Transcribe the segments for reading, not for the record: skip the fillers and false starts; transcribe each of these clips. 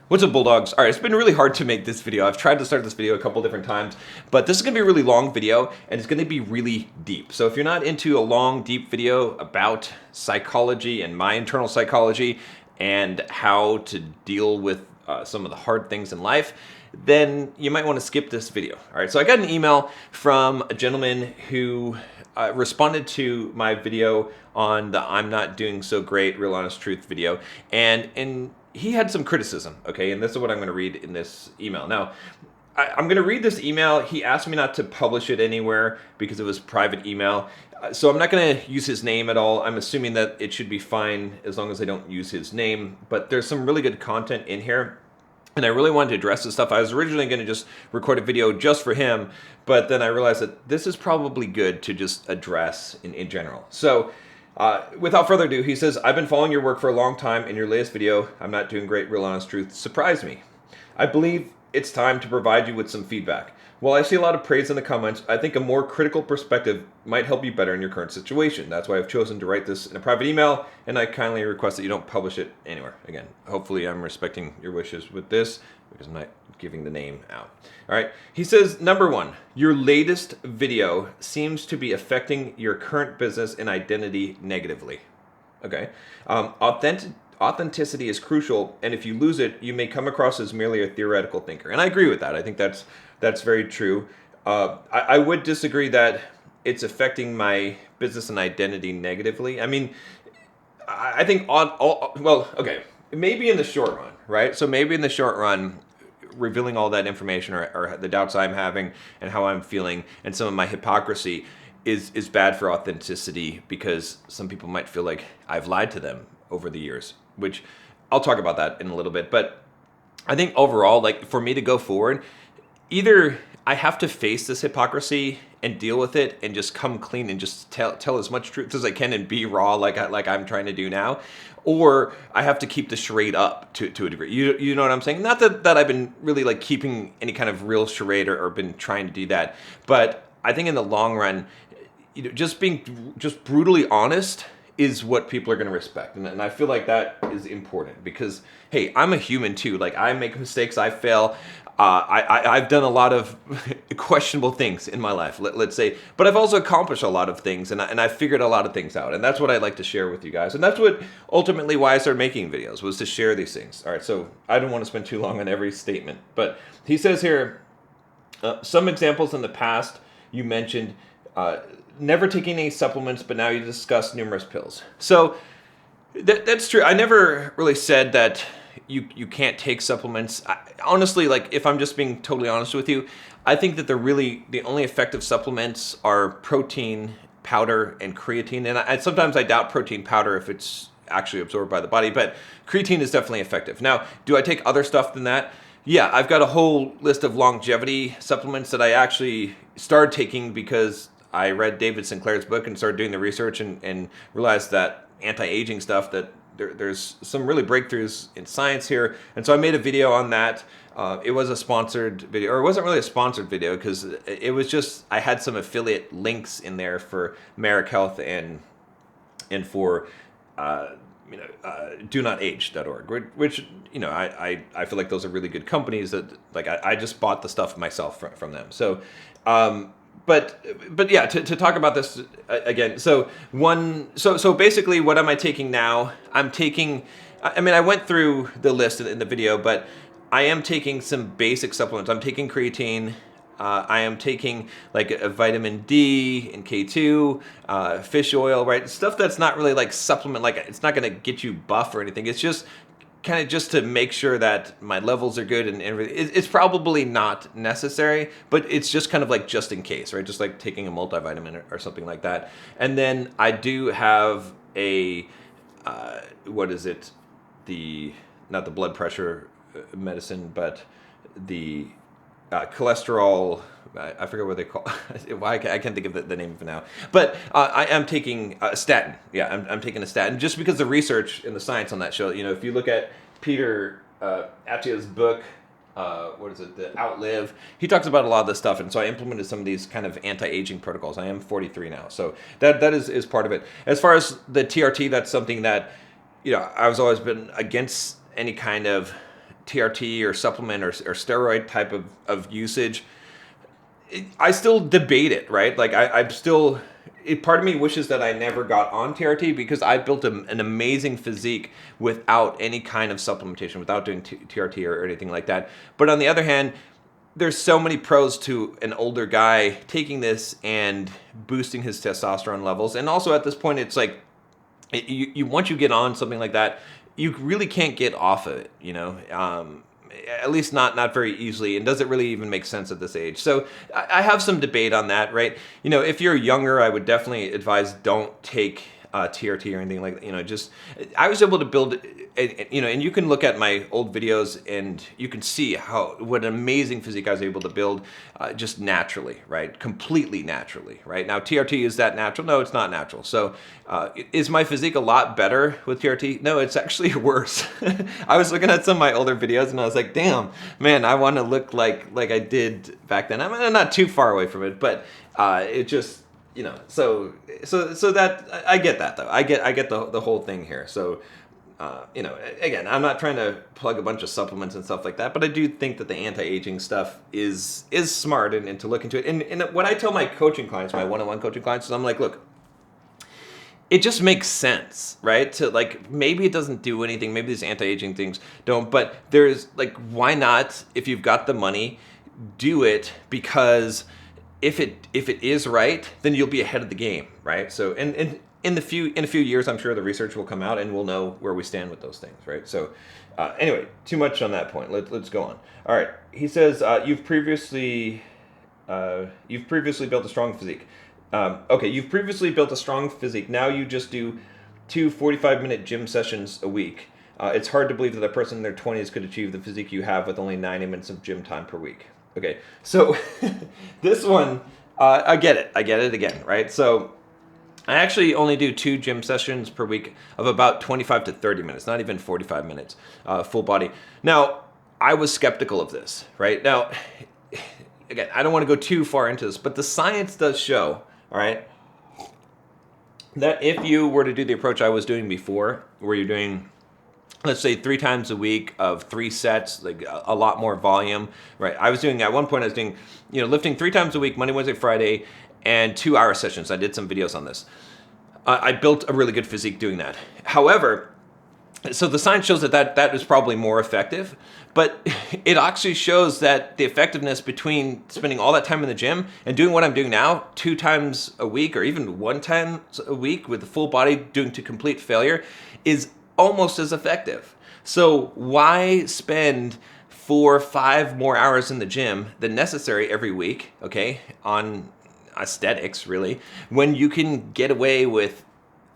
What's up, Bulldogs? All right, it's been really hard to make this video. I've tried to start this video a couple different times, but this is going to be a really long video, and it's going to be really deep. So if you're not into a long, deep video about psychology and my internal psychology and how to deal with some of the hard things in life, then you might want to skip this video. All right, so I got an email from a gentleman who responded to my video on the I'm Not Doing So Great, Real Honest Truth video, and he had some criticism, okay? And this is what I'm going to read in this email. Now, I'm going to read this email. He asked me not to publish it anywhere because it was private email. So I'm not going to use his name at all. I'm assuming that it should be fine as long as I don't use his name. But there's some really good content in here, and I really wanted to address this stuff. I was originally going to just record a video just for him, but then I realized that this is probably good to just address in general. So without further ado, he says, I've been following your work for a long time, and your latest video, I'm Not Doing Great, Real Honest Truth, surprised me. I believe it's time to provide you with some feedback. While I see a lot of praise in the comments, I think a more critical perspective might help you better in your current situation. That's why I've chosen to write this in a private email, and I kindly request that you don't publish it anywhere. Again, hopefully I'm respecting your wishes with this, because I'm not giving the name out. All right, he says, number one, your latest video seems to be affecting your current business and identity negatively. Okay, authenticity is crucial, and if you lose it, you may come across as merely a theoretical thinker. And I agree with that. I think that's very true. I would disagree that it's affecting my business and identity negatively. I mean, I think well, okay, maybe in the short run, right? So maybe in the short run, revealing all that information or the doubts I'm having and how I'm feeling and some of my hypocrisy is bad for authenticity, because some people might feel like I've lied to them over the years, which I'll talk about that in a little bit. But I think overall, like, for me to go forward, either I have to face this hypocrisy and deal with it and just come clean and just tell as much truth as I can and be raw like I'm trying to do now, or I have to keep the charade up to a degree. You know what I'm saying? Not that I've been really like keeping any kind of real charade or been trying to do that, but I think in the long run, just being just brutally honest is what people are going to respect. And I feel like that is important because, hey, I'm a human too. Like, I make mistakes, I fail. I've done a lot of questionable things in my life, let's say, but I've also accomplished a lot of things, and I've figured a lot of things out, and that's what I'd like to share with you guys, and that's what ultimately why I started making videos, was to share these things. All right, so I don't want to spend too long on every statement, but he says here, some examples in the past, you mentioned never taking any supplements, but now you discuss numerous pills. So that's true. I never really said that you can't take supplements. Honestly, like, if I'm just being totally honest with you, I think that the only effective supplements are protein powder and creatine. And sometimes I doubt protein powder if it's actually absorbed by the body, but creatine is definitely effective. Now, do I take other stuff than that? Yeah, I've got a whole list of longevity supplements that I actually started taking because I read David Sinclair's book and started doing the research and realized that anti-aging stuff, that there's some really breakthroughs in science here. And so I made a video on that. It was a sponsored video, or it wasn't really a sponsored video because it was just, I had some affiliate links in there for Merrick Health and for dontage.org, which I feel like those are really good companies that, like, I just bought the stuff myself from them. So But yeah, to talk about this again, so basically, what am I taking now? I went through the list in the video, but I am taking some basic supplements. I'm taking creatine. I am taking like a vitamin D and K2, fish oil, right? Stuff that's not really like supplement, like it's not going to get you buff or anything. It's just kind of just to make sure that my levels are good and everything. It's probably not necessary, but it's just kind of like just in case, right? Just like taking a multivitamin or something like that. And then I do have a, not the blood pressure medicine, but the cholesterol, I forget what they call it. I can't think of the name of it now. But I am taking a statin. Yeah, I'm taking a statin just because the research and the science on that show, if you look at Peter Attia's book, The Outlive, he talks about a lot of this stuff. And so I implemented some of these kind of anti-aging protocols. I am 43 now. So that is part of it. As far as the TRT, that's something that, I've always been against any kind of TRT or supplement or steroid type of usage, I still debate it, right? Like I'm still, part of me wishes that I never got on TRT because I built an amazing physique without any kind of supplementation, without doing TRT or anything like that. But on the other hand, there's so many pros to an older guy taking this and boosting his testosterone levels. And also at this point, it's like, once you get on something like that, you really can't get off of it, at least not very easily, and does it really even make sense at this age? So I have some debate on that, right? If you're younger, I would definitely advise don't take TRT or anything like that. Just I was able to build, and you can look at my old videos and you can see what an amazing physique I was able to build just naturally, right? Completely naturally, right? Now TRT, is that natural? No, it's not natural. So is my physique a lot better with TRT? No, it's actually worse. I was looking at some of my older videos and I was like, damn, man, I want to look like I did back then. I'm not too far away from it, but it just, so that I get that though. I get the whole thing here. So, again, I'm not trying to plug a bunch of supplements and stuff like that, but I do think that the anti-aging stuff is smart and to look into it. And what I tell my coaching clients, my one-on-one coaching clients, is I'm like, look, it just makes sense, right? To like, maybe it doesn't do anything. Maybe these anti-aging things don't, but there's like, why not, if you've got the money, do it? Because if it is right, then you'll be ahead of the game, right? So, and in a few years, I'm sure the research will come out and we'll know where we stand with those things, right? So, anyway, too much on that point. Let's go on. All right, he says you've previously built a strong physique. Okay, you've previously built a strong physique. Now you just do 2 45-minute gym sessions a week. It's hard to believe that a person in their 20s could achieve the physique you have with only 90 minutes of gym time per week. Okay, so this one, I get it again, right? So I actually only do 2 gym sessions per week of about 25 to 30 minutes, not even 45 minutes, full body. Now, I was skeptical of this, right? Now, again, I don't want to go too far into this, but the science does show, all right, that if you were to do the approach I was doing before, where you're doing, let's say 3 times a week of 3 sets, like a lot more volume, right? At one point I was doing, lifting 3 times a week, Monday, Wednesday, Friday, and 2-hour sessions. I did some videos on this. I built a really good physique doing that. However, so the science shows that is probably more effective, but it actually shows that the effectiveness between spending all that time in the gym and doing what I'm doing now 2 times a week, or even 1 time a week with the full body doing to complete failure, is almost as effective. So why spend 4 or 5 more hours in the gym than necessary every week, okay, on aesthetics really, when you can get away with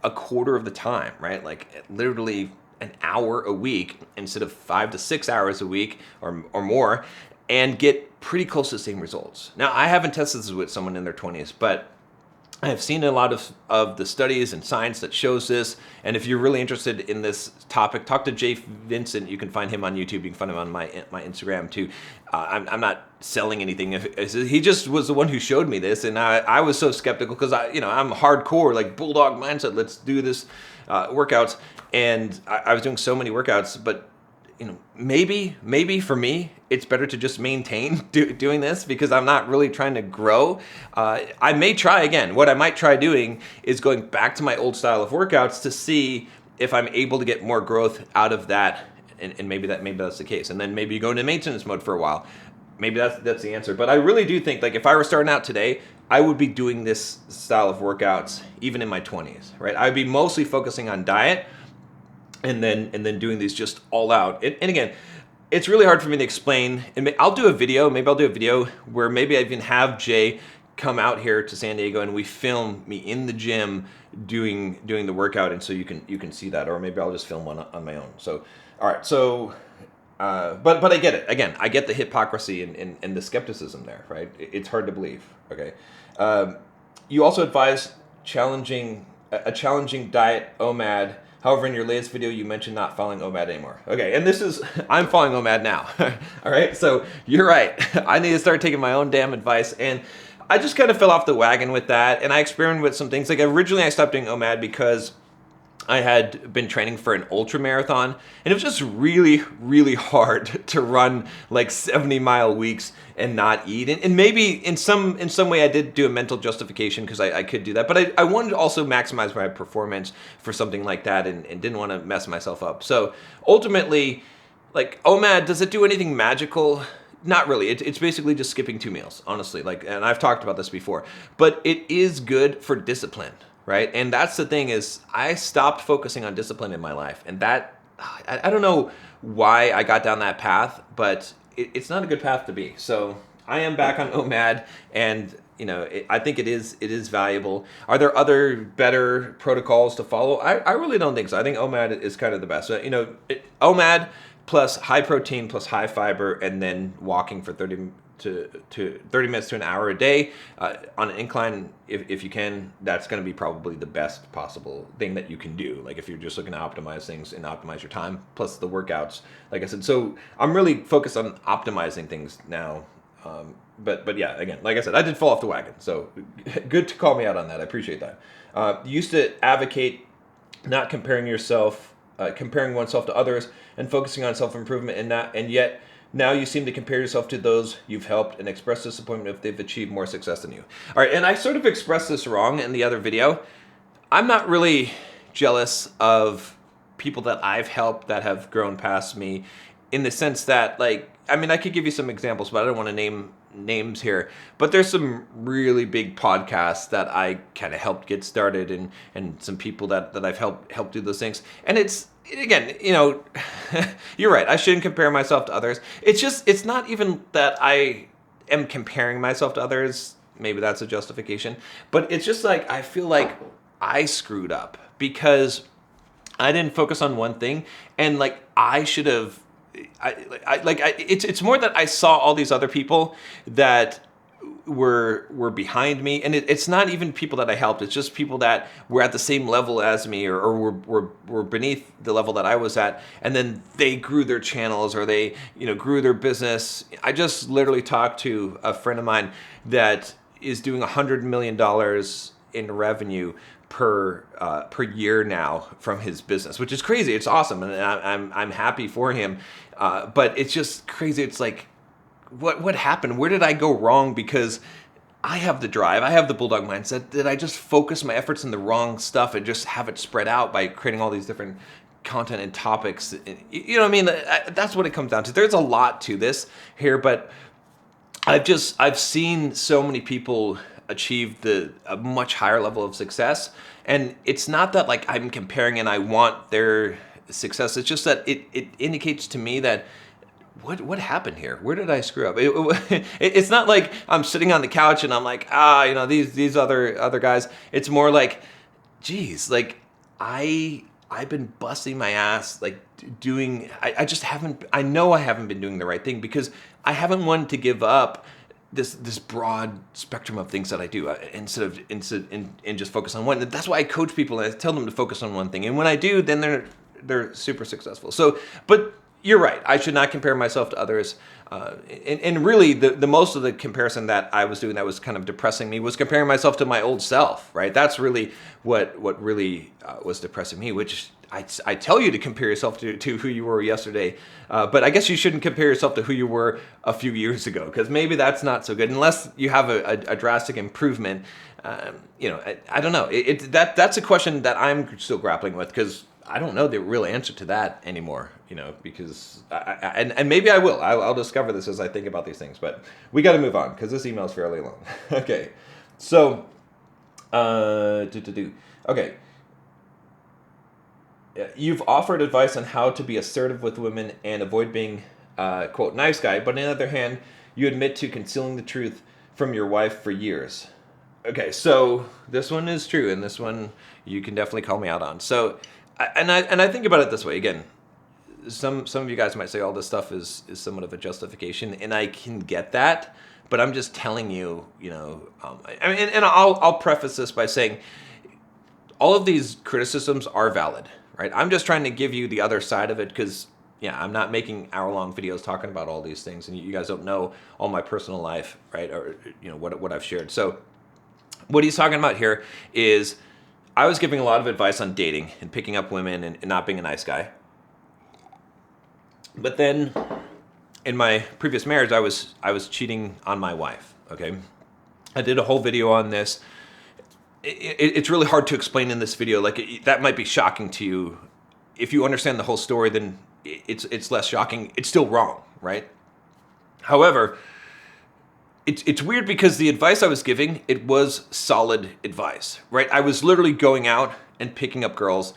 a quarter of the time, right? Like literally an hour a week instead of 5 to 6 hours a week or more, and get pretty close to the same results. Now, I haven't tested this with someone in their 20s, but I have seen a lot of the studies and science that shows this. And if you're really interested in this topic, talk to Jay Vincent. You can find him on YouTube. You can find him on my Instagram too. I'm not selling anything. He just was the one who showed me this, and I was so skeptical because I'm hardcore, like Bulldog Mindset. Let's do this workouts, and I was doing so many workouts, but maybe for me, it's better to just maintain doing this because I'm not really trying to grow. I may try again. What I might try doing is going back to my old style of workouts to see if I'm able to get more growth out of that. And maybe that's the case. And then maybe you go into maintenance mode for a while. Maybe that's the answer. But I really do think, like, if I were starting out today, I would be doing this style of workouts even in my 20s, right? I'd be mostly focusing on diet, and then doing these just all out. And again, it's really hard for me to explain. And I'll do a video. Maybe I'll do a video where maybe I even have Jay come out here to San Diego and we film me in the gym doing the workout, and so you can see that. Or maybe I'll just film one on my own. So, all right. So, but I get it. Again, I get the hypocrisy and the skepticism there, right? It's hard to believe. Okay. You also advise a challenging diet OMAD. However, in your latest video, you mentioned not following OMAD anymore. Okay, and I'm following OMAD now. All right, so you're right. I need to start taking my own damn advice. And I just kind of fell off the wagon with that. And I experimented with some things. Like originally I stopped doing OMAD because I had been training for an ultra marathon, and it was just really, really hard to run like 70-mile weeks and not eat. And maybe in some way I did do a mental justification because I could do that, but I wanted to also maximize my performance for something like that, and didn't want to mess myself up. So ultimately, like, OMAD, does it do anything magical? Not really. It's basically just skipping 2 meals, honestly. Like, and I've talked about this before, but it is good for discipline, right? And that's the thing, is I stopped focusing on discipline in my life, and that I don't know why I got down that path, but it's not a good path to be. So I am back on OMAD, and I think it is valuable. Are there other better protocols to follow? I really don't think so. I think OMAD is kind of the best. So, OMAD plus high protein plus high fiber, and then walking for 30 minutes to an hour a day on an incline, if you can. That's going to be probably the best possible thing that you can do, like if you're just looking to optimize things and optimize your time, plus the workouts, like I said. So I'm really focused on optimizing things now. But yeah, again, like I said, I did fall off the wagon, so good to call me out on that. I appreciate that. Used to advocate not comparing oneself to others and focusing on self-improvement, and yet now you seem to compare yourself to those you've helped and express disappointment if they've achieved more success than you. All right, and I sort of expressed this wrong in the other video. I'm not really jealous of people that I've helped that have grown past me, in the sense that, like, I mean, I could give you some examples, but I don't want to name names here. But there's some really big podcasts that I kind of helped get started, and some people that I've helped do those things. And it's, again, you're right, I shouldn't compare myself to others. It's not even that I am comparing myself to others. Maybe that's a justification. But it's just like, I feel like I screwed up because I didn't focus on one thing, and like I should have. It's more that I saw all these other people that were behind me, and it's not even people that I helped. It's just people that were at the same level as me, or were beneath the level that I was at, and then they grew their channels, or they grew their business. I just literally talked to a friend of mine that is doing $100 million in revenue per year now from his business, which is crazy. It's awesome, and I'm happy for him. But it's just crazy. It's like, what happened? Where did I go wrong? Because I have the drive, I have the Bulldog Mindset. Did I just focus my efforts in the wrong stuff and just have it spread out by creating all these different content and topics? You know what I mean? That's what it comes down to. There's a lot to this here, but I've seen so many people achieve a much higher level of success, and it's not that like I'm comparing and I want their success. It's just that it indicates to me that what happened here? Where did I screw up? It's not like I'm sitting on the couch and I'm like, these other guys. It's more like, geez, like I've been busting my ass, like doing. I just haven't. I know I haven't been doing the right thing because I haven't wanted to give up this broad spectrum of things that I do, instead of just focus on one. That's why I coach people and I tell them to focus on one thing. And when I do, then they're super successful. So, but you're right. I should not compare myself to others. And really, the most of the comparison that I was doing that was kind of depressing me was comparing myself to my old self, right? That's really what really was depressing me, which I tell you to compare yourself to who you were yesterday. But I guess you shouldn't compare yourself to who you were a few years ago, because maybe that's not so good unless you have a drastic improvement. I don't know. That's a question that I'm still grappling with, because I don't know the real answer to that anymore, because and maybe I will. I'll discover this as I think about these things. But we got to move on because this email is fairly long. Okay, so okay. You've offered advice on how to be assertive with women and avoid being quote nice guy, but on the other hand, you admit to concealing the truth from your wife for years. Okay, so this one is true, and this one you can definitely call me out on. So. And I think about it this way. Again, some of you guys might say all this stuff is somewhat of a justification, and I can get that. But I'm just telling you, and I'll preface this by saying all of these criticisms are valid, right? I'm just trying to give you the other side of it, because I'm not making hour-long videos talking about all these things, and you guys don't know all my personal life, right? Or what I've shared. So what he's talking about here is, I was giving a lot of advice on dating and picking up women and not being a nice guy. But then in my previous marriage, I was cheating on my wife, okay? I did a whole video on this. It's really hard to explain in this video. Like, that might be shocking to you. If you understand the whole story, then it's less shocking. It's still wrong, right? However, it's weird because the advice I was giving, it was solid advice, right? I was literally going out and picking up girls,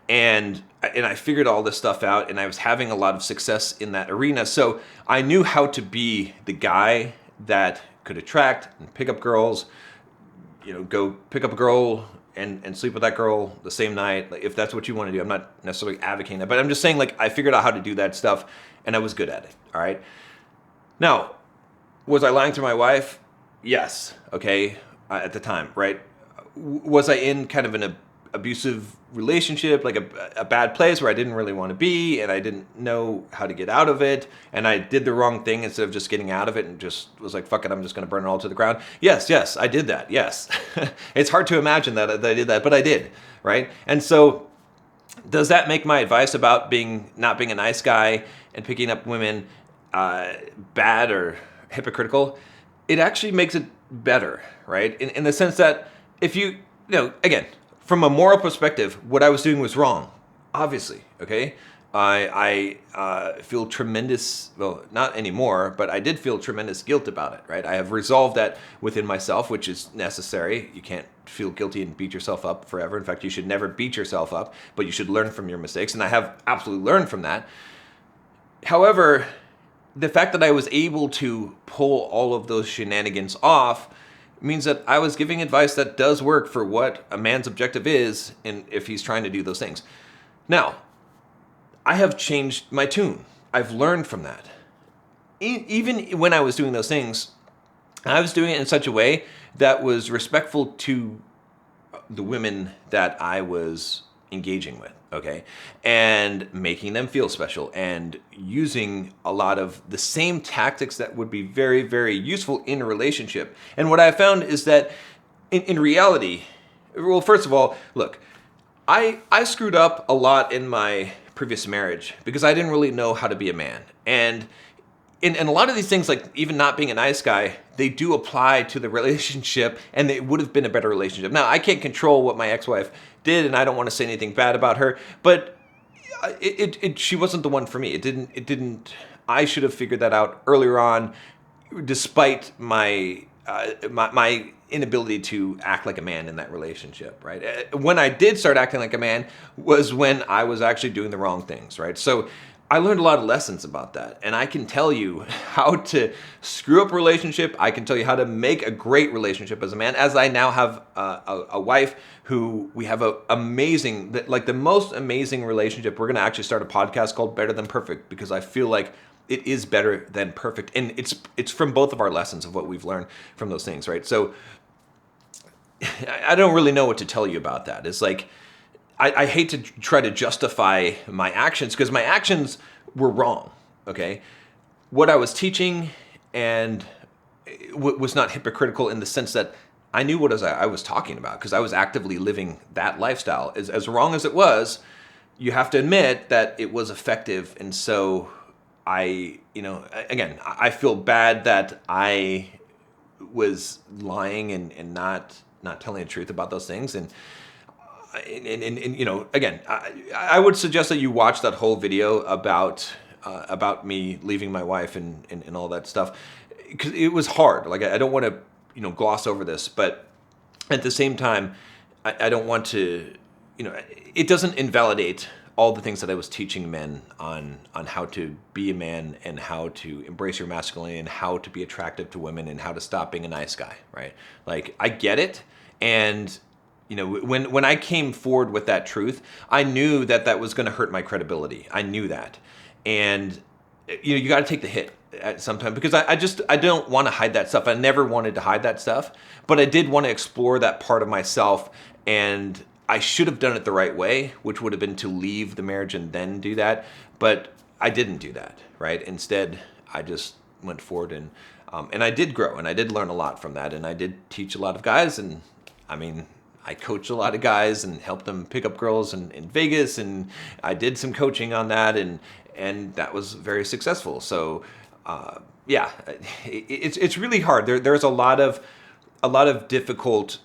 and I figured all this stuff out, and I was having a lot of success in that arena. So I knew how to be the guy that could attract and pick up girls, go pick up a girl and sleep with that girl the same night, like, if that's what you want to do. I'm not necessarily advocating that, but I'm just saying, like, I figured out how to do that stuff, and I was good at it, all right? Now, was I lying to my wife? Yes, okay, at the time, right? Was I in kind of an abusive relationship, like a bad place where I didn't really want to be, and I didn't know how to get out of it, and I did the wrong thing instead of just getting out of it and just was like, fuck it, I'm just going to burn it all to the ground? Yes, I did that, yes. It's hard to imagine that I did that, but I did, right? And so does that make my advice about not being a nice guy and picking up women bad or hypocritical? It actually makes it better, right? In the sense that if again, from a moral perspective, what I was doing was wrong, obviously, okay? I feel tremendous, well, not anymore, but I did feel tremendous guilt about it, right? I have resolved that within myself, which is necessary. You can't feel guilty and beat yourself up forever. In fact, you should never beat yourself up, but you should learn from your mistakes, and I have absolutely learned from that. However, the fact that I was able to pull all of those shenanigans off means that I was giving advice that does work for what a man's objective is, and if he's trying to do those things. Now, I have changed my tune. I've learned from that. Even when I was doing those things, I was doing it in such a way that was respectful to the women that I was engaging with, okay? And making them feel special and using a lot of the same tactics that would be very, very useful in a relationship. And what I found is that in reality, well, first of all, look, I screwed up a lot in my previous marriage because I didn't really know how to be a man. And a lot of these things, like even not being a nice guy, they do apply to the relationship, and it would have been a better relationship. Now, I can't control what my ex-wife did, and I don't want to say anything bad about her, but she wasn't the one for me. It didn't. I should have figured that out earlier on, despite my inability to act like a man in that relationship, right? When I did start acting like a man was when I was actually doing the wrong things, right? So I learned a lot of lessons about that, and I can tell you how to screw up a relationship. I can tell you how to make a great relationship as a man, as I now have a wife who we have the most amazing relationship. We're going to actually start a podcast called Better Than Perfect, because I feel like it is better than perfect, and it's from both of our lessons of what we've learned from those things, right? So I don't really know what to tell you about that. It's like, I hate to try to justify my actions, because my actions were wrong, okay? What I was teaching and was not hypocritical in the sense that I knew what I was talking about, because I was actively living that lifestyle. As wrong as it was, you have to admit that it was effective. And so I feel bad that I was lying and not telling the truth about those things. And again, I would suggest that you watch that whole video about me leaving my wife and all that stuff, because it was hard. Like, I don't want to gloss over this, but at the same time, I don't want to it doesn't invalidate all the things that I was teaching men on how to be a man and how to embrace your masculinity and how to be attractive to women and how to stop being a nice guy, right? Like, I get it, and when I came forward with that truth, I knew that was going to hurt my credibility. I knew that. And, you got to take the hit at some time, because I don't want to hide that stuff. I never wanted to hide that stuff, but I did want to explore that part of myself, and I should have done it the right way, which would have been to leave the marriage and then do that. But I didn't do that, right? Instead, I just went forward, and I did grow, and I did learn a lot from that, and I did teach a lot of guys, and I mean, I coached a lot of guys and helped them pick up girls in Vegas, and I did some coaching on that, and that was very successful. So yeah, it's really hard. There's a lot of difficult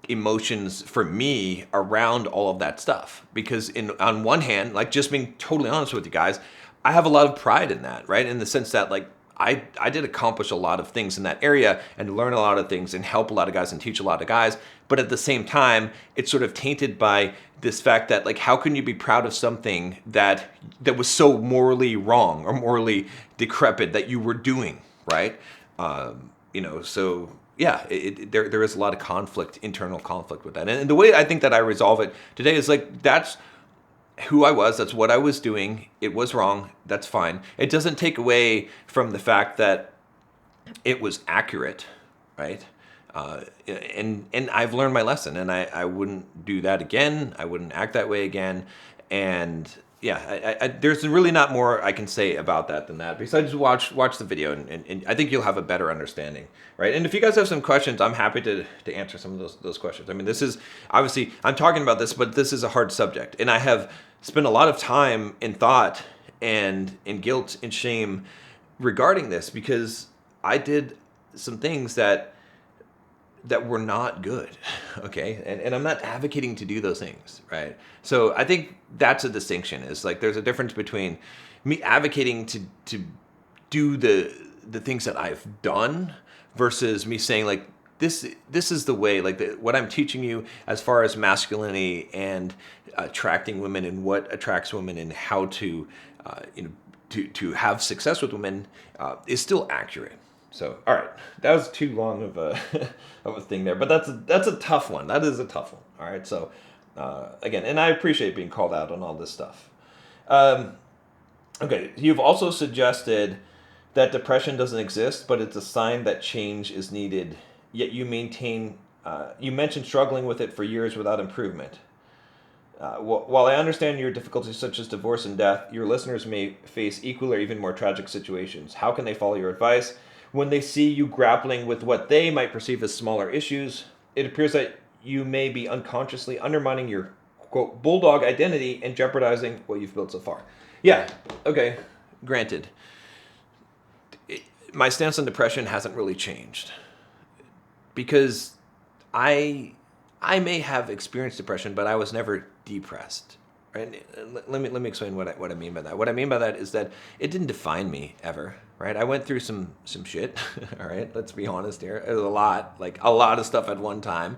emotions for me around all of that stuff, because on one hand, like, just being totally honest with you guys, I have a lot of pride in that, right? In the sense that, like, I did accomplish a lot of things in that area and learn a lot of things and help a lot of guys and teach a lot of guys. But at the same time, it's sort of tainted by this fact that, like, how can you be proud of something that was so morally wrong or morally decrepit that you were doing, right? So yeah, there is a lot of conflict, internal conflict with that. And the way I think that I resolve it today is, like, that's who I was. That's what I was doing. It was wrong. That's fine. It doesn't take away from the fact that it was accurate, right? And I've learned my lesson, and I wouldn't do that again. I wouldn't act that way again. And yeah, there's really not more I can say about that than that. Besides, watch the video, and I think you'll have a better understanding, right? And if you guys have some questions, I'm happy to answer some of those questions. I mean, this is obviously, I'm talking about this, but this is a hard subject, and I have spent a lot of time in thought and in guilt and shame regarding this, because I did some things that were not good, okay? And I'm not advocating to do those things, right? So I think that's a distinction. Is, like, there's a difference between me advocating to do the things that I've done versus me saying, like, this is the way, like, what I'm teaching you as far as masculinity and attracting women and what attracts women and how to to have success with women is still accurate. So, all right, that was too long of a of a thing there, but that's a tough one. That is a tough one. All right, so again, and I appreciate being called out on all this stuff. Okay, you've also suggested that depression doesn't exist, but it's a sign that change is needed. Yet you mentioned struggling with it for years without improvement. While I understand your difficulties such as divorce and death, your listeners may face equal or even more tragic situations. How can they follow your advice when they see you grappling with what they might perceive as smaller issues? It appears that you may be unconsciously undermining your, quote, bulldog identity and jeopardizing what you've built so far. Yeah, okay, granted. My stance on depression hasn't really changed, because I may have experienced depression, but I was never depressed. Right? Let me explain what I mean by that. What I mean by that is that it didn't define me ever. Right? I went through some shit. All right, let's be honest here. It was a lot, like a lot of stuff at one time.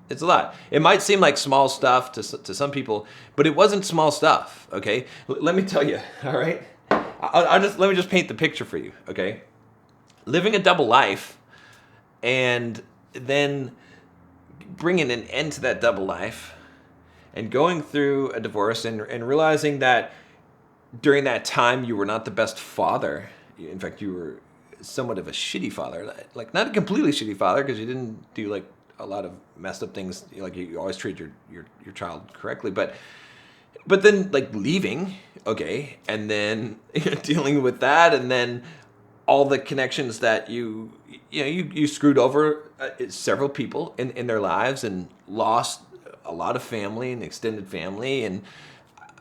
It's a lot. It might seem like small stuff to some people, but it wasn't small stuff. Okay, let me tell you. All right, let me just paint the picture for you. Okay, living a double life, and then bringing an end to that double life, and going through a divorce, and realizing that during that time you were not the best father. In fact, you were somewhat of a shitty father. Like, not a completely shitty father, because you didn't do, like, a lot of messed up things. Like, you always treat your child correctly, but then, like, leaving, okay, and then dealing with that, and then all the connections that you screwed over several people in their lives, and lost a lot of family and extended family, and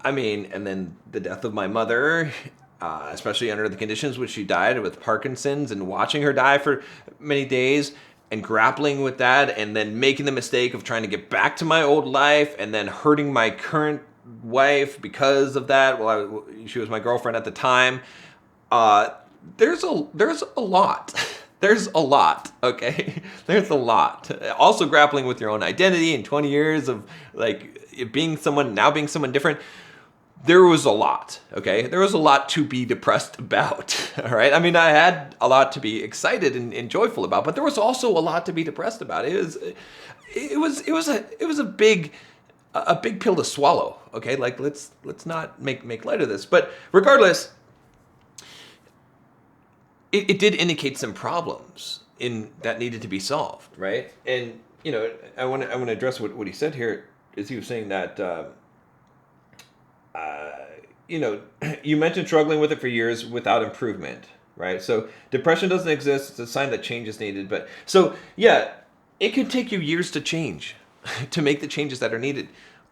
I mean, and then the death of my mother, especially under the conditions which she died with Parkinson's, and watching her die for many days and grappling with that, and then making the mistake of trying to get back to my old life, and then hurting my current wife because of that. Well, she was my girlfriend at the time. There's a lot. There's a lot, okay? There's a lot. Also grappling with your own identity in 20 years of, like, being someone different. There was a lot, okay? There was a lot to be depressed about, all right? I mean, I had a lot to be excited and joyful about, but there was also a lot to be depressed about. It was a big pill to swallow, okay? Like, let's not make light of this. But regardless, it did indicate some problems that needed to be solved, right? And I want to address what he said here. Is he was saying that you mentioned struggling with it for years without improvement, right? So depression doesn't exist. It's a sign that change is needed. But so yeah, it could take you years to change, to make the changes that are needed.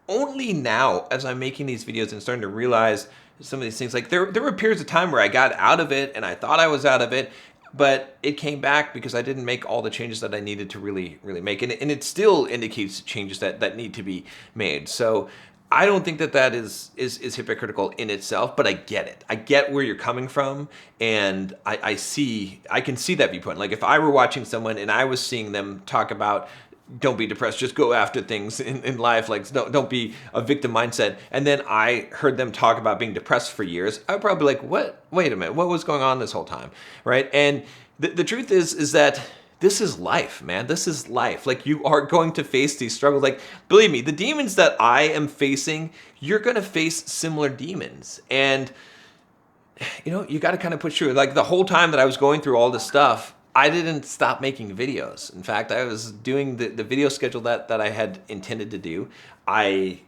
Only now, as I'm making these videos and starting to realize some of these things, like there were periods of time where I got out of it and I thought I was out of it, but it came back because I didn't make all the changes that I needed to really make. And it still indicates changes that need to be made. So I don't think that is hypocritical in itself, but I get it. I get where you're coming from, and I can see that viewpoint. Like if I were watching someone and I was seeing them talk about don't be depressed, just go after things in life, like don't be a victim mindset, and then I heard them talk about being depressed for years, I'd probably be like, what? Wait a minute, what was going on this whole time, right? And the truth is that this is life, man. This is life. Like you are going to face these struggles. Like believe me, the demons that I am facing, you're going to face similar demons. And you got to kind of push through. Like the whole time that I was going through all this stuff, I didn't stop making videos. In fact, I was doing the video schedule that I had intended to do. I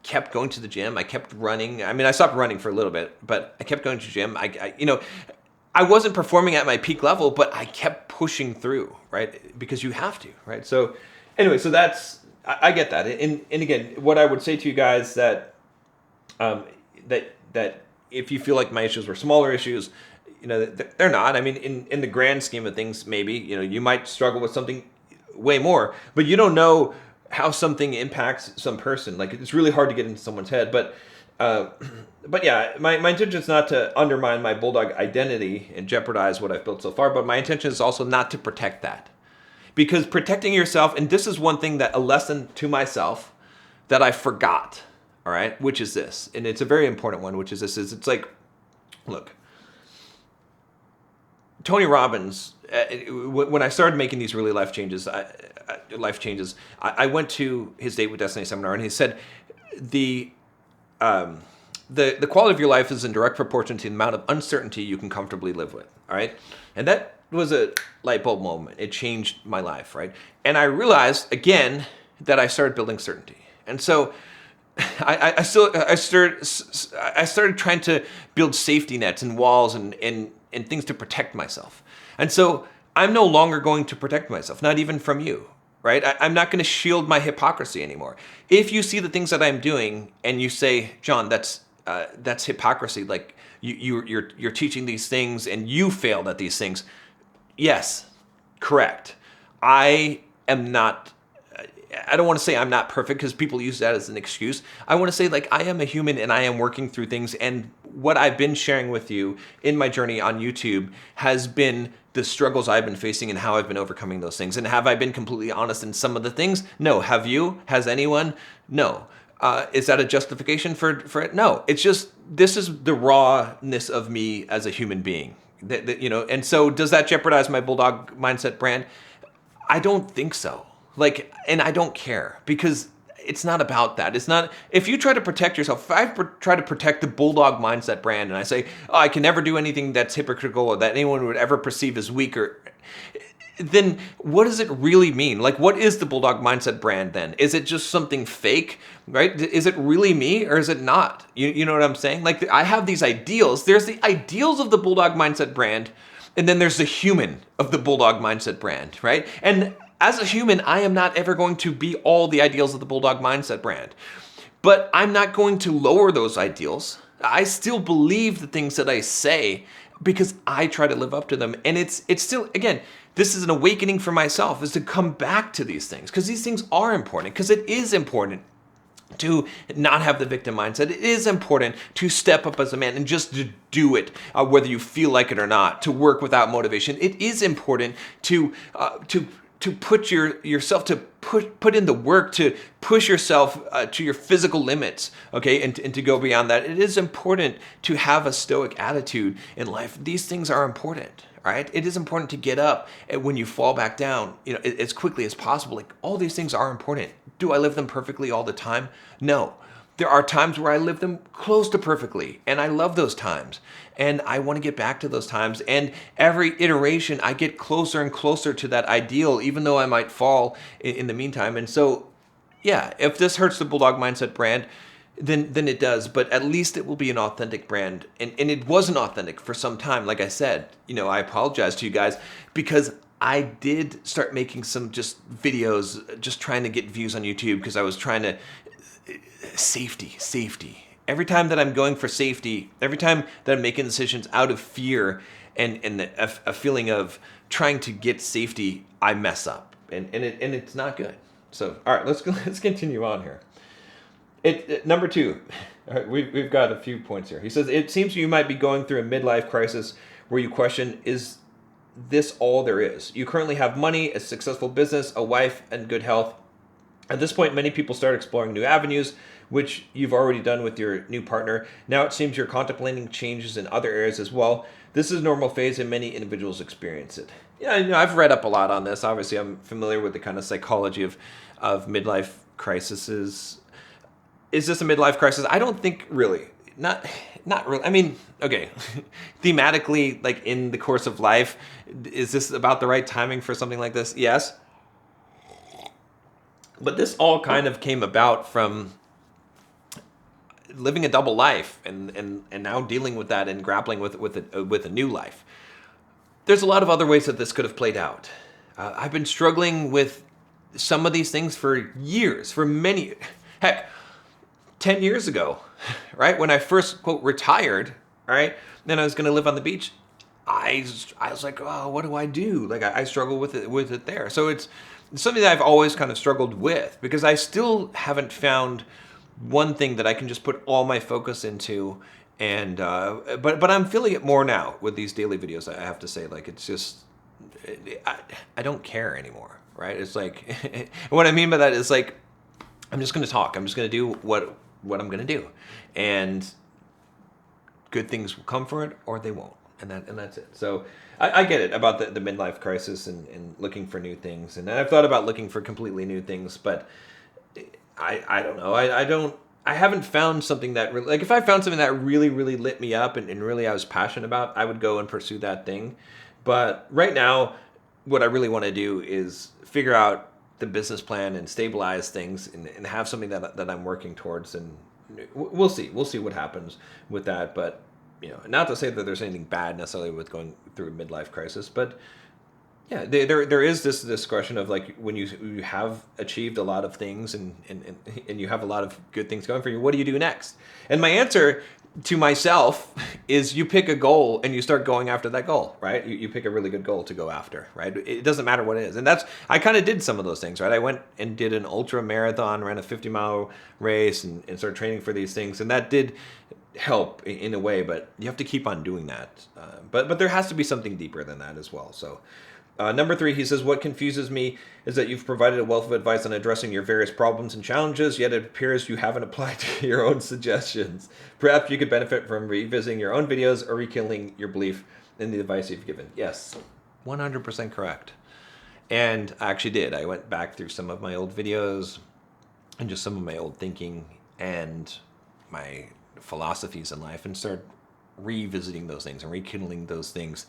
kept going to the gym. I kept running. I mean, I stopped running for a little bit, but I kept going to the gym. I wasn't performing at my peak level, but I kept pushing through, right? Because you have to, right? So anyway, so I get that. And again, what I would say to you guys that if you feel like my issues were smaller issues, they're not. I mean, in the grand scheme of things, maybe, you might struggle with something way more, but you don't know how something impacts some person. Like it's really hard to get into someone's head, but yeah, my intention is not to undermine my Bulldog identity and jeopardize what I've built so far, but my intention is also not to protect that. Because protecting yourself, and this is one thing a lesson to myself that I forgot, all right, which is this, and it's a very important one, which is this, it's like, look, Tony Robbins, when I started making these really life changes, I went to his Date with Destiny seminar, and he said, the quality of your life is in direct proportion to the amount of uncertainty you can comfortably live with, all right? And that was a light bulb moment. It changed my life, right? And I realized, again, that I started building certainty. And so I started trying to build safety nets and walls and things to protect myself. And so I'm no longer going to protect myself, not even from you. Right? I'm not going to shield my hypocrisy anymore. If you see the things that I'm doing and you say, John, that's hypocrisy. Like you're teaching these things and you failed at these things. Yes, correct. I am not. I don't want to say I'm not perfect because people use that as an excuse. I want to say like I am a human and I am working through things. And what I've been sharing with you in my journey on YouTube has been the struggles I've been facing and how I've been overcoming those things. And have I been completely honest in some of the things? No. Have you? Has anyone? No. Is that a justification for it? No. It's just, this is the rawness of me as a human being. And so does that jeopardize my Bulldog Mindset brand? I don't think so. Like, and I don't care because it's not about that. It's not, if you try to protect yourself, if I try to protect the Bulldog Mindset brand and I say, oh, I can never do anything that's hypocritical or that anyone would ever perceive as weak, or then what does it really mean? Like, what is the Bulldog Mindset brand then? Is it just something fake, right? Is it really me or is it not? You know what I'm saying? Like, I have these ideals. There's the ideals of the Bulldog Mindset brand, and then there's the human of the Bulldog Mindset brand, right? And as a human, I am not ever going to be all the ideals of the Bulldog Mindset brand, but I'm not going to lower those ideals. I still believe the things that I say because I try to live up to them. And it's still, again, this is an awakening for myself, is to come back to these things because these things are important, because it is important to not have the victim mindset. It is important to step up as a man and just to do it, whether you feel like it or not, to work without motivation. It is important to put yourself, to put in the work, to push yourself to your physical limits, okay, and to go beyond that. It is important to have a stoic attitude in life. These things are important, all right? It is important to get up when you fall back down, as quickly as possible. Like, all these things are important. Do I live them perfectly all the time? No. There are times where I live them close to perfectly, and I love those times. And I want to get back to those times. And every iteration, I get closer and closer to that ideal, even though I might fall in the meantime. And so, yeah, if this hurts the Bulldog Mindset brand, then it does. But at least it will be an authentic brand. And it wasn't authentic for some time. Like I said, I apologize to you guys because I did start making some just videos, just trying to get views on YouTube because I was trying to safety. Every time that I'm going for safety, every time that I'm making decisions out of fear and a feeling of trying to get safety, I mess up, and it's not good. So, all right, let's continue on here. Number 2, all right, we've got a few points here. He says, it seems you might be going through a midlife crisis where you question, is this all there is? You currently have money, a successful business, a wife, and good health. At this point, many people start exploring new avenues, which you've already done with your new partner. Now it seems you're contemplating changes in other areas as well. This is a normal phase and many individuals experience it. Yeah, I've read up a lot on this. Obviously, I'm familiar with the kind of psychology of midlife crises. Is this a midlife crisis? I don't think really. Not really. I mean, okay, thematically, like in the course of life, is this about the right timing for something like this? Yes. But this all kind of came about from living a double life and now dealing with that and grappling with a new life. There's a lot of other ways that this could have played out. I've been struggling with some of these things for years, heck, 10 years ago, right? When I first, quote, retired, right? Then I was going to live on the beach. I was like, oh, what do I do? Like I struggle with it there. So it's something that I've always kind of struggled with because I still haven't found one thing that I can just put all my focus into. And but I'm feeling it more now with these daily videos. I have to say, like it's just I don't care anymore, right? It's like what I mean by that is like I'm just going to talk. I'm just going to do what I'm going to do, and good things will come from it or they won't. And that's it. So I get it about the midlife crisis and looking for new things. And I've thought about looking for completely new things, but I don't know. I haven't found something that really, like if I found something that really, really lit me up and really I was passionate about, I would go and pursue that thing. But right now, what I really want to do is figure out the business plan and stabilize things and have something that I'm working towards. And we'll see. We'll see what happens with that. But not to say that there's anything bad necessarily with going through a midlife crisis, but yeah, there is this question of like when you have achieved a lot of things and you have a lot of good things going for you, what do you do next? And my answer to myself is you pick a goal and you start going after that goal, right? You pick a really good goal to go after, right? It doesn't matter what it is. And I kind of did some of those things, right? I went and did an ultra marathon, ran a 50-mile race and started training for these things. And that did help in a way, but you have to keep on doing that. But there has to be something deeper than that as well. So number 3, he says, what confuses me is that you've provided a wealth of advice on addressing your various problems and challenges, yet it appears you haven't applied to your own suggestions. Perhaps you could benefit from revisiting your own videos or rekindling your belief in the advice you've given. Yes, 100% correct. And I actually did. I went back through some of my old videos and just some of my old thinking and my philosophies in life and started revisiting those things and rekindling those things.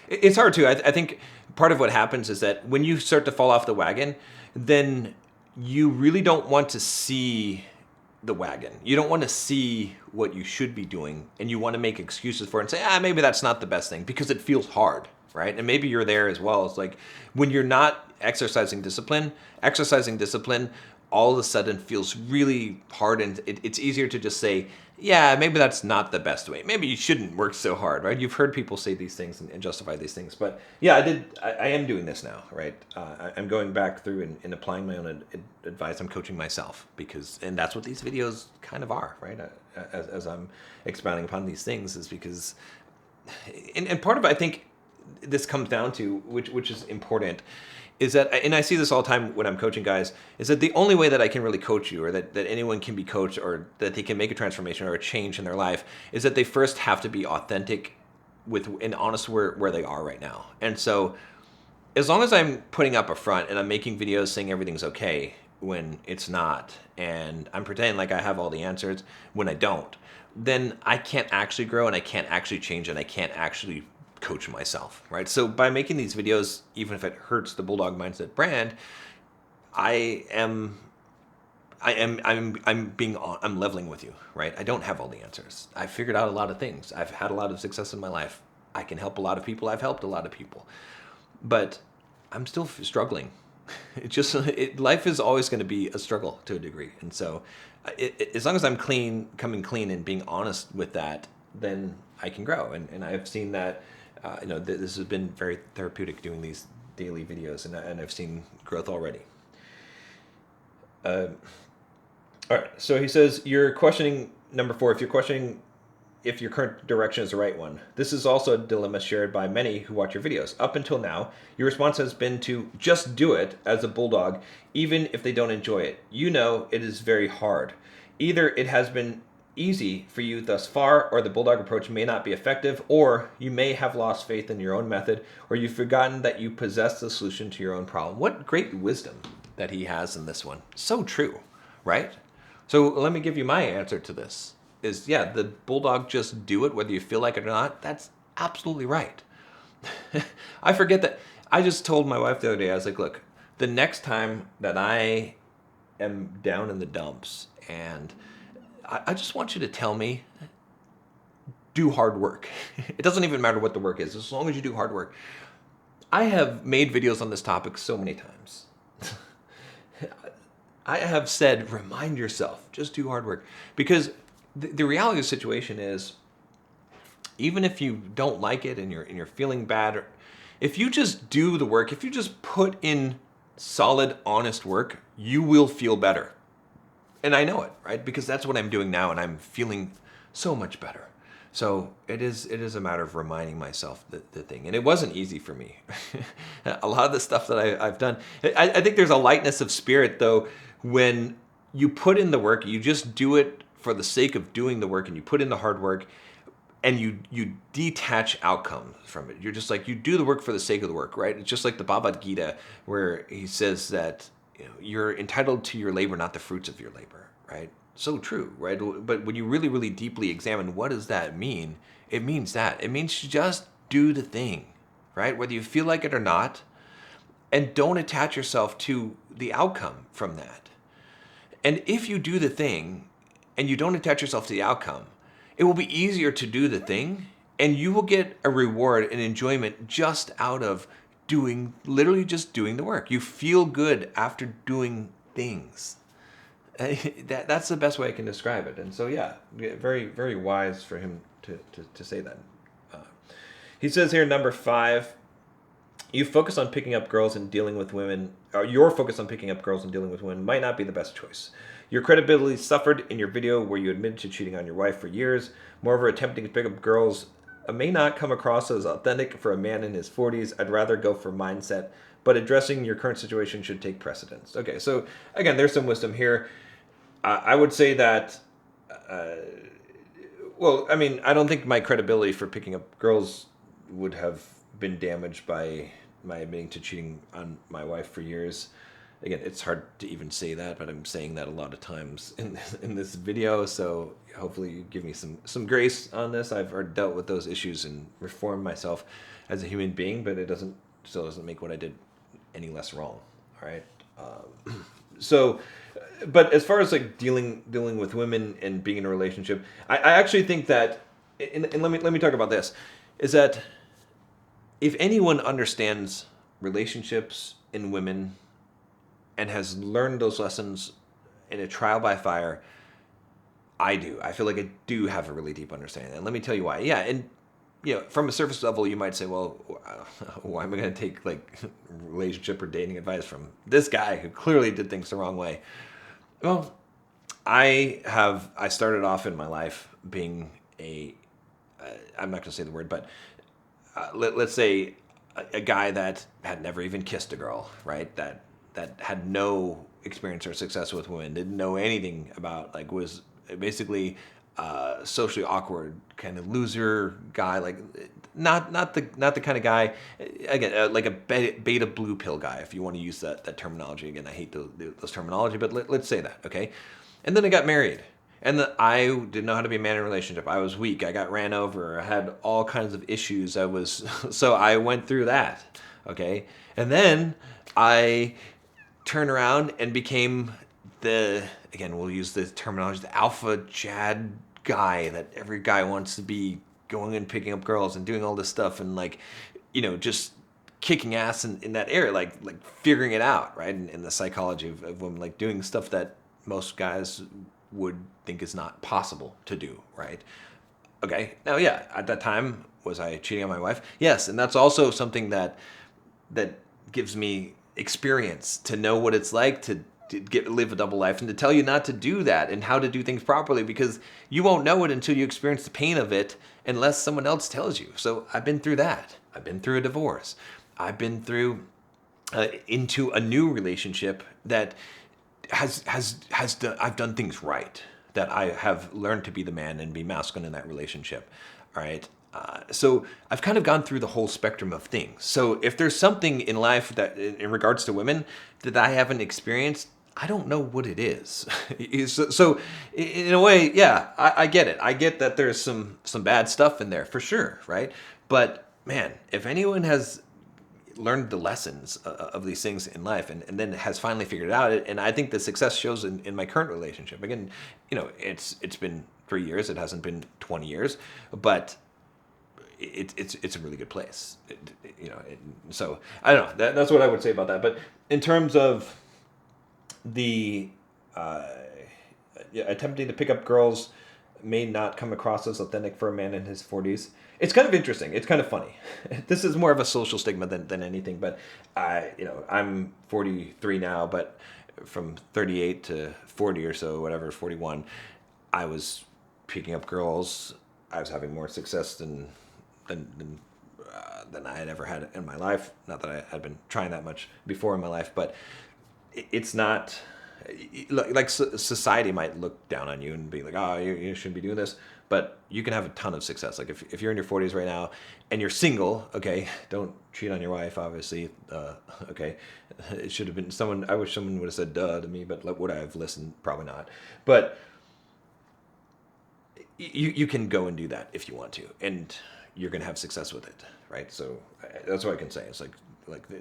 It's hard too. I think part of what happens is that when you start to fall off the wagon, then you really don't want to see the wagon. You don't want to see what you should be doing, and you want to make excuses for it and say, maybe that's not the best thing because it feels hard, right? And maybe you're there as well. It's like when you're not exercising discipline all of a sudden feels really hard, and it's easier to just say, yeah, maybe that's not the best way. Maybe you shouldn't work so hard, right? You've heard people say these things and justify these things. But yeah, I am doing this now, right? I'm going back through and applying my own advice. I'm coaching myself and that's what these videos kind of are, right? As I'm expounding upon these things is because, and part of it, I think this comes down to, which is important, is that, and I see this all the time when I'm coaching guys, is that the only way that I can really coach you or that anyone can be coached or that they can make a transformation or a change in their life is that they first have to be authentic and honest where they are right now. And so as long as I'm putting up a front and I'm making videos saying everything's okay when it's not, and I'm pretending like I have all the answers when I don't, then I can't actually grow and I can't actually change and I can't actually coach myself, right? So by making these videos, even if it hurts the Bulldog Mindset brand, I'm leveling with you, right? I don't have all the answers. I've figured out a lot of things. I've had a lot of success in my life. I can help a lot of people. I've helped a lot of people. But I'm still struggling. Life is always going to be a struggle to a degree, and so as long as I'm coming clean, and being honest with that, then I can grow. And I've seen that. This has been very therapeutic doing these daily videos, and I've seen growth already. All right. So he says you're questioning number 4. If you're questioning if your current direction is the right one. This is also a dilemma shared by many who watch your videos. Up until now, your response has been to just do it as a bulldog, even if they don't enjoy it. You know it is very hard. Either it has been easy for you thus far, or the bulldog approach may not be effective, or you may have lost faith in your own method, or you've forgotten that you possess the solution to your own problem. What great wisdom that he has in this one. So true, right? So let me give you my answer to this. Is the bulldog just do it whether you feel like it or not. That's absolutely right. I forget that. I just told my wife the other day, I was like, look, the next time that I am down in the dumps, and I just want you to tell me, do hard work. It doesn't even matter what the work is, as long as you do hard work. I have made videos on this topic so many times. I have said, remind yourself, just do hard work. Because the reality of the situation is, even if you don't like it and you're feeling bad, if you just do the work, if you just put in solid, honest work, you will feel better. And I know it, right? Because that's what I'm doing now, and I'm feeling so much better. So it is a matter of reminding myself the thing. And it wasn't easy for me. A lot of the stuff that I've done, I think there's a lightness of spirit, though, when you put in the work, you just do it for the sake of doing the work, and you put in the hard work, and you detach outcomes from it. You're just like, you do the work for the sake of the work, right? It's just like the Bhagavad Gita, where he says that you're entitled to your labor, not the fruits of your labor, right? So true, right? But when you really, really deeply examine, what does that mean? It means that. It means just do the thing, right? Whether you feel like it or not, and don't attach yourself to the outcome from that. And if you do the thing, and you don't attach yourself to the outcome, it will be easier to do the thing, and you will get a reward and enjoyment just out of literally just doing the work. You feel good after doing things. That's the best way I can describe it. And so, very, very wise for him to say that. He says here, number 5, you focus on picking up girls and dealing with women, or your focus on picking up girls and dealing with women might not be the best choice. Your credibility suffered in your video where you admitted to cheating on your wife for years. Moreover, attempting to pick up girls may not come across as authentic for a man in his 40s. I'd rather go for mindset, but addressing your current situation should take precedence. Okay, so again, there's some wisdom here. I would say that, I don't think my credibility for picking up girls would have been damaged by my admitting to cheating on my wife for years. Again, it's hard to even say that, but I'm saying that a lot of times in this video, so hopefully you give me some grace on this. I've already dealt with those issues and reformed myself as a human being, but it still doesn't make what I did any less wrong, all right? But as far as like dealing with women and being in a relationship, I actually think that, and let me talk about this, is that if anyone understands relationships in women and has learned those lessons in a trial by fire, I do. I feel like I do have a really deep understanding. And let me tell you why. Yeah, and from a surface level, you might say, well, why am I going to take like relationship or dating advice from this guy who clearly did things the wrong way? Well, I started off in my life being I'm not going to say the word, but let's say a guy that had never even kissed a girl, right? That had no experience or success with women, didn't know anything about, like, was basically socially awkward kind of loser guy, like not the kind of guy, again, like a beta blue pill guy, if you want to use that terminology. Again, I hate those terminology, but let's say that, okay? And then I got married, and I didn't know how to be a man in a relationship. I was weak. I got ran over. I had all kinds of issues. So I went through that, okay? And then I turned around and became again, we'll use the terminology, the alpha Jad guy that every guy wants to be, going and picking up girls and doing all this stuff, and like, just kicking ass in that area, like figuring it out, right? In the psychology of women, like doing stuff that most guys would think is not possible to do, right? Okay. Now, yeah, at that time, was I cheating on my wife? Yes, and that's also something that gives me experience to know what it's like to live a double life and to tell you not to do that and how to do things properly, because you won't know it until you experience the pain of it unless someone else tells you. So I've been through that. I've been through a divorce. I've been through into a new relationship that I've done things right, that I have learned to be the man and be masculine in that relationship. All right. So I've kind of gone through the whole spectrum of things. So if there's something in life that, in regards to women, that I haven't experienced, I don't know what it is. So in a way, yeah, I get it. I get that there's some bad stuff in there for sure, right? But man, if anyone has learned the lessons of these things in life and then has finally figured it out, and I think the success shows in my current relationship. Again, it's been 3 years. It hasn't been 20 years, but it's a really good place. So I don't know. That's what I would say about that. But in terms of the attempting to pick up girls may not come across as authentic for a man in his 40s. It's kind of interesting. It's kind of funny. This is more of a social stigma than anything. But I'm 43 now, but from 38 to 40 or so, whatever, 41, I was picking up girls. I was having more success than I had ever had in my life. Not that I had been trying that much before in my life, but it's not like society might look down on you and be like, oh, you shouldn't be doing this. But you can have a ton of success. Like if you're in your 40s right now and you're single, okay, don't cheat on your wife, obviously. Okay, it should have been someone. I wish someone would have said "duh" to me, but would I have listened? Probably not. But you can go and do that if you want to, and you're gonna have success with it, right? So that's what I can say. It's like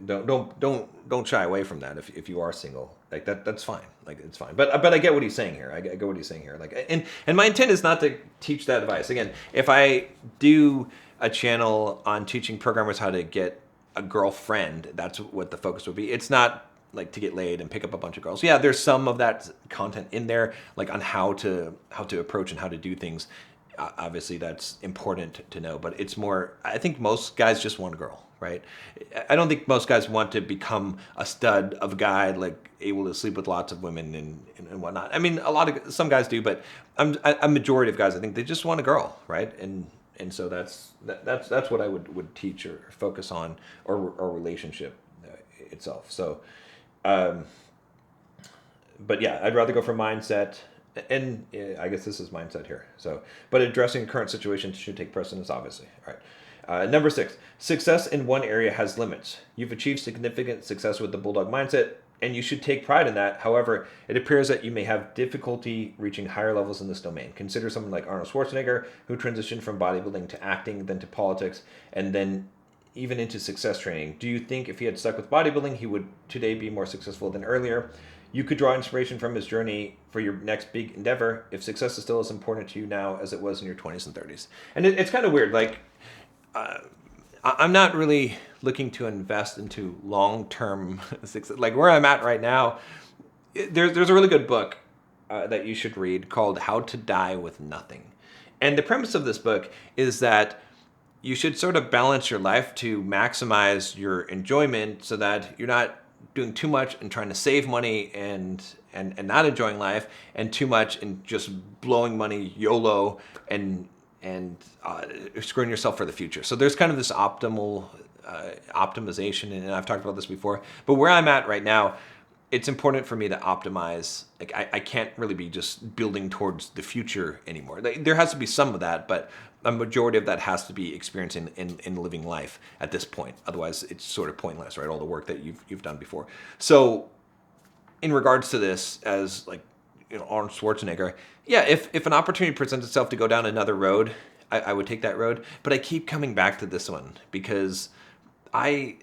don't shy away from that if you are single. Like that's fine. Like it's fine. But I get what he's saying here. I get what he's saying here. Like and my intent is not to teach that advice. Again, if I do a channel on teaching programmers how to get a girlfriend, that's what the focus would be. It's not like to get laid and pick up a bunch of girls. Yeah, there's some of that content in there, like on how to approach and how to do things. Obviously, that's important to know, but it's more, I think most guys just want a girl, right? I don't think most guys want to become a stud of a guy, like able to sleep with lots of women and whatnot. I mean, some guys do, but a majority of guys, I think they just want a girl, right? And so that's what I would teach or focus on, or relationship itself. So, but yeah, I'd rather go for mindset. And I guess this is mindset here. So, but addressing current situations should take precedence, obviously. All right. Number 6, success in one area has limits. You've achieved significant success with the Bulldog Mindset, and you should take pride in that. However, it appears that you may have difficulty reaching higher levels in this domain. Consider someone like Arnold Schwarzenegger, who transitioned from bodybuilding to acting, then to politics, and then even into success training. Do you think if he had stuck with bodybuilding, he would today be more successful than earlier? You could draw inspiration from his journey for your next big endeavor if success is still as important to you now as it was in your 20s and 30s. And it's kind of weird. Like, I'm not really looking to invest into long-term success. Like where I'm at right now, there's a really good book that you should read called How to Die with Nothing. And the premise of this book is that you should sort of balance your life to maximize your enjoyment so that you're not doing too much and trying to save money and not enjoying life, and too much and just blowing money YOLO and screwing yourself for the future. So there's kind of this optimal optimization, and I've talked about this before. But where I'm at right now, it's important for me to optimize. Like I can't really be just building towards the future anymore. There has to be some of that, but a majority of that has to be experienced in living life at this point. Otherwise, it's sort of pointless, right? All the work that you've done before. So, in regards to this, as like Arnold Schwarzenegger, yeah, if an opportunity presents itself to go down another road, I would take that road. But I keep coming back to this one because I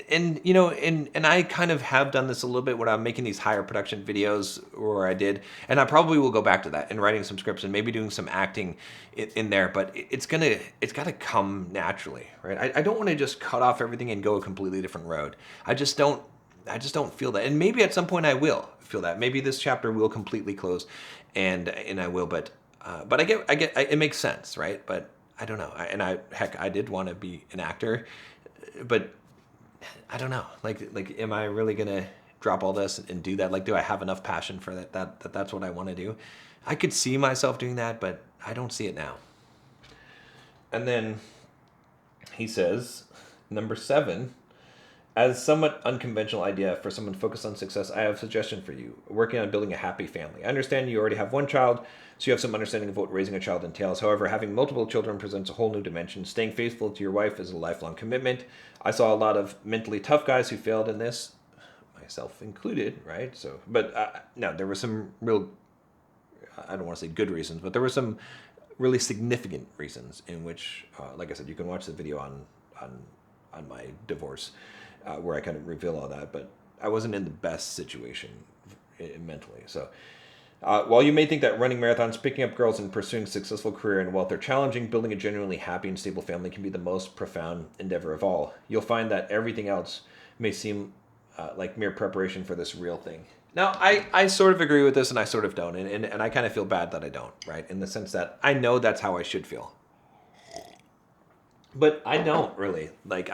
and and I kind of have done this a little bit when I'm making these higher production videos, or I did, and I probably will go back to that and writing some scripts and maybe doing some acting in there, but it's got to come naturally, right? I don't want to just cut off everything and go a completely different road. I just don't feel that, and maybe at some point I will feel that. Maybe this chapter will completely close, and I will, but it makes sense, right? But I don't know, I did want to be an actor, but I don't know. Like, am I really gonna drop all this and do that? Like, do I have enough passion for that? That's what I want to do. I could see myself doing that, but I don't see it now. And then he says, number 7, as somewhat unconventional idea for someone focused on success, I have a suggestion for you. Working on building a happy family. I understand you already have one child, so you have some understanding of what raising a child entails. However, having multiple children presents a whole new dimension. Staying faithful to your wife is a lifelong commitment. I saw a lot of mentally tough guys who failed in this, myself included, right? So, but no, there were some real, I don't want to say good reasons, but there were some really significant reasons in which, like I said, you can watch the video on my divorce, where I kind of reveal all that, but I wasn't in the best situation mentally. So while you may think that running marathons, picking up girls, and pursuing a successful career and wealth are challenging, building a genuinely happy and stable family can be the most profound endeavor of all. You'll find that everything else may seem like mere preparation for this real thing. Now, I sort of agree with this, and I sort of don't, and I kind of feel bad that I don't, right? In the sense that I know that's how I should feel. But I don't really. Like,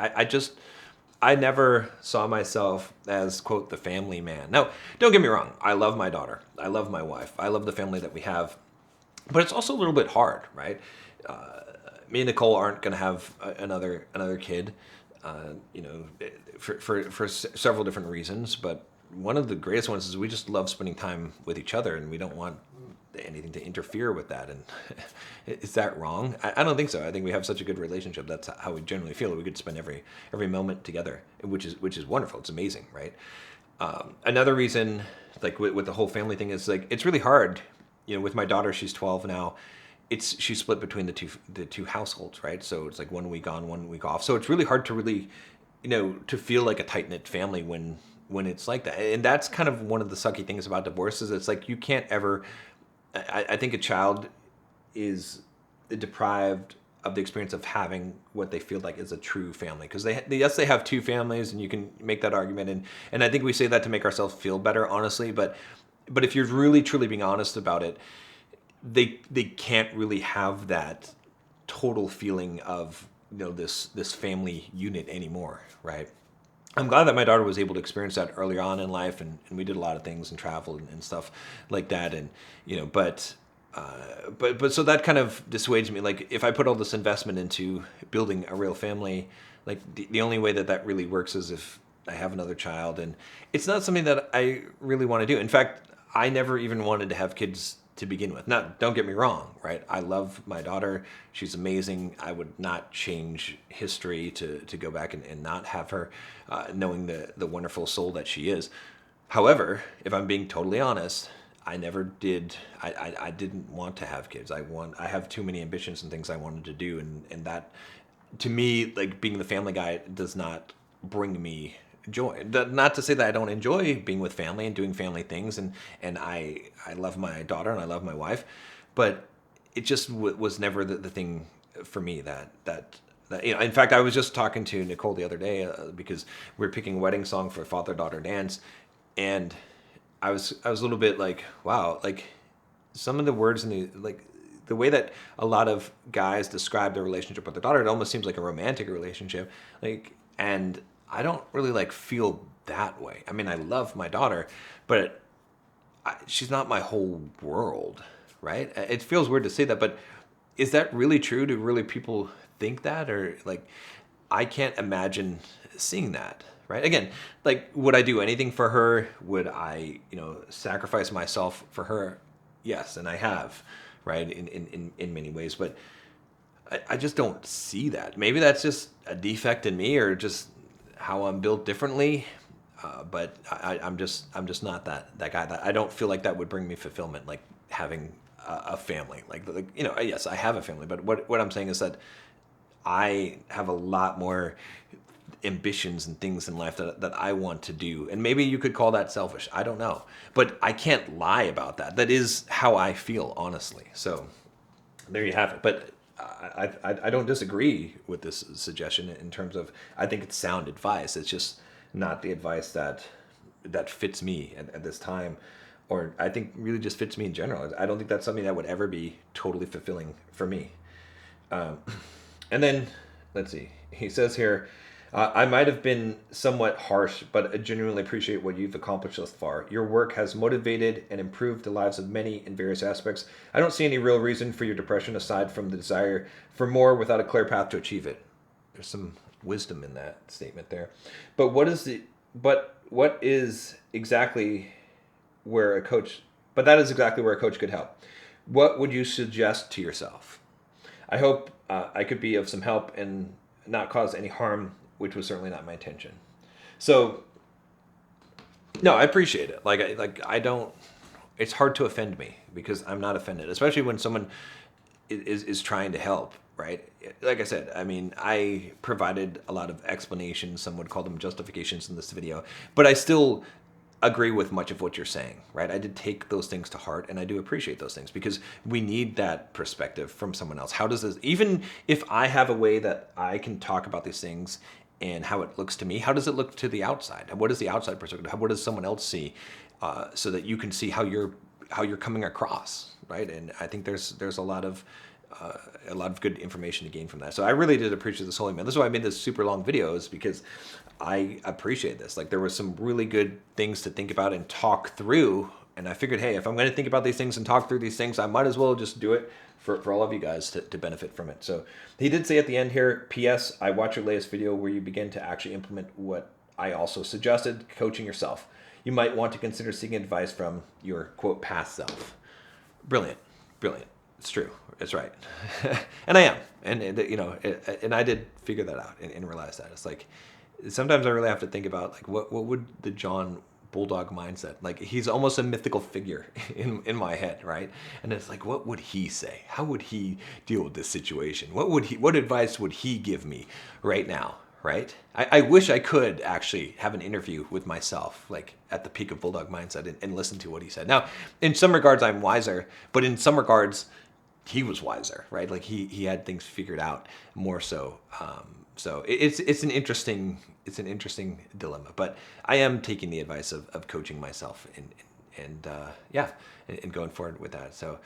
I never saw myself as, quote, the family man. Now, don't get me wrong. I love my daughter. I love my wife. I love the family that we have. But it's also a little bit hard, right? Me and Nicole aren't going to have another kid, for several different reasons. But one of the greatest ones is we just love spending time with each other, and we don't want anything to interfere with that. And is that wrong? I don't think so. I think we have such a good relationship. That's how we generally feel. We could spend every moment together, which is wonderful. It's amazing, right? Another reason, like with the whole family thing, is like it's really hard. With my daughter, she's 12 now. She's split between the two households, right? So it's like 1 week on, 1 week off. So it's really hard to really, to feel like a tight knit family when it's like that. And that's kind of one of the sucky things about divorce is it's like you can't ever. I think a child is deprived of the experience of having what they feel like is a true family, because they have two families, and you can make that argument, and I think we say that to make ourselves feel better, honestly, but if you're really truly being honest about it, they can't really have that total feeling of this family unit anymore, right? I'm glad that my daughter was able to experience that early on in life, and we did a lot of things and traveled and stuff like that, and but so that kind of dissuades me. Like, if I put all this investment into building a real family, like the only way that really works is if I have another child, and it's not something that I really want to do. In fact, I never even wanted to have kids to begin with. Now, don't get me wrong, right? I love my daughter. She's amazing. I would not change history to go back and not have her, knowing the wonderful soul that she is. However, if I'm being totally honest, I never did. I didn't want to have kids. I have too many ambitions and things I wanted to do, and that, to me, like being the family guy does not bring me joy. Not to say that I don't enjoy being with family and doing family things, and I love my daughter and I love my wife, but it just was never the thing for me that in fact, I was just talking to Nicole the other day, because we were picking a wedding song for father-daughter dance, and I was a little bit like, wow, like some of the words in the way that a lot of guys describe their relationship with their daughter, it almost seems like a romantic relationship, and I don't really feel that way. I mean, I love my daughter, but she's not my whole world, right? It feels weird to say that, but is that really true? Do really people think that? Or I can't imagine seeing that, right? Again, would I do anything for her? Would I, sacrifice myself for her? Yes, and I have, right? In many ways, but I just don't see that. Maybe that's just a defect in me, or just how I'm built differently, but I'm just not that guy. That I don't feel like that would bring me fulfillment, like having a family. Yes, I have a family, but what I'm saying is that I have a lot more ambitions and things in life that I want to do. And maybe you could call that selfish. I don't know. But I can't lie about that. That is how I feel, honestly. So there you have it. But I don't disagree with this suggestion in terms of, I think it's sound advice. It's just not the advice that fits me at this time, or I think really just fits me in general. I don't think that's something that would ever be totally fulfilling for me. And then, let's see, he says here, I might have been somewhat harsh, but I genuinely appreciate what you've accomplished thus far. Your work has motivated and improved the lives of many in various aspects. I don't see any real reason for your depression aside from the desire for more without a clear path to achieve it. There's some wisdom in that statement there. But what is exactly where a coach, but that is exactly where a coach could help. What would you suggest to yourself? I hope I could be of some help and not cause any harm, which was certainly not my intention. So, no, I appreciate it. I don't, it's hard to offend me because I'm not offended, especially when someone is trying to help, right? Like I said, I mean, I provided a lot of explanations, some would call them justifications in this video, but I still agree with much of what you're saying, right? I did take those things to heart, and I do appreciate those things because we need that perspective from someone else. How does this, even if I have a way that I can talk about these things and how it looks to me, how does it look to the outside? What is the outside perspective? What does someone else see, so that you can see how you're coming across, right? And I think there's a lot of good information to gain from that. So I really did appreciate this whole email. This is why I made this super long video, is because I appreciate this. Like, there was some really good things to think about and talk through. And I figured, hey, if I'm going to think about these things and talk through these things, I might as well just do it for all of you guys to benefit from it. So he did say at the end here, P.S. I watched your latest video where you begin to actually implement what I also suggested, coaching yourself. You might want to consider seeking advice from your, quote, past self. Brilliant. Brilliant. It's true. It's right. And I am. And I did figure that out and realize that. It's like, sometimes I really have to think about, like, what would the John Bulldog Mindset, like, he's almost a mythical figure in my head, right? And it's like, what would he say? How would he deal with this situation? What advice would he give me right now, right? I wish I could actually have an interview with myself, like at the peak of Bulldog Mindset, and listen to what he said. Now, in some regards, I'm wiser, but in some regards, he was wiser, right? Like, he had things figured out more so. So it's an interesting dilemma, but I am taking the advice of coaching myself and going forward with that. So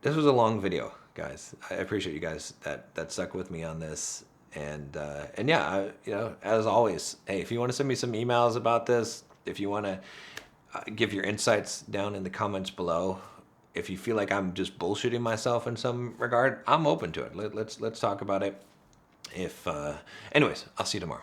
this was a long video, guys. I appreciate you guys that stuck with me on this. And as always, hey, if you want to send me some emails about this, if you want to give your insights down in the comments below, if you feel like I'm just bullshitting myself in some regard, I'm open to it. Let's talk about it. Anyways, I'll see you tomorrow.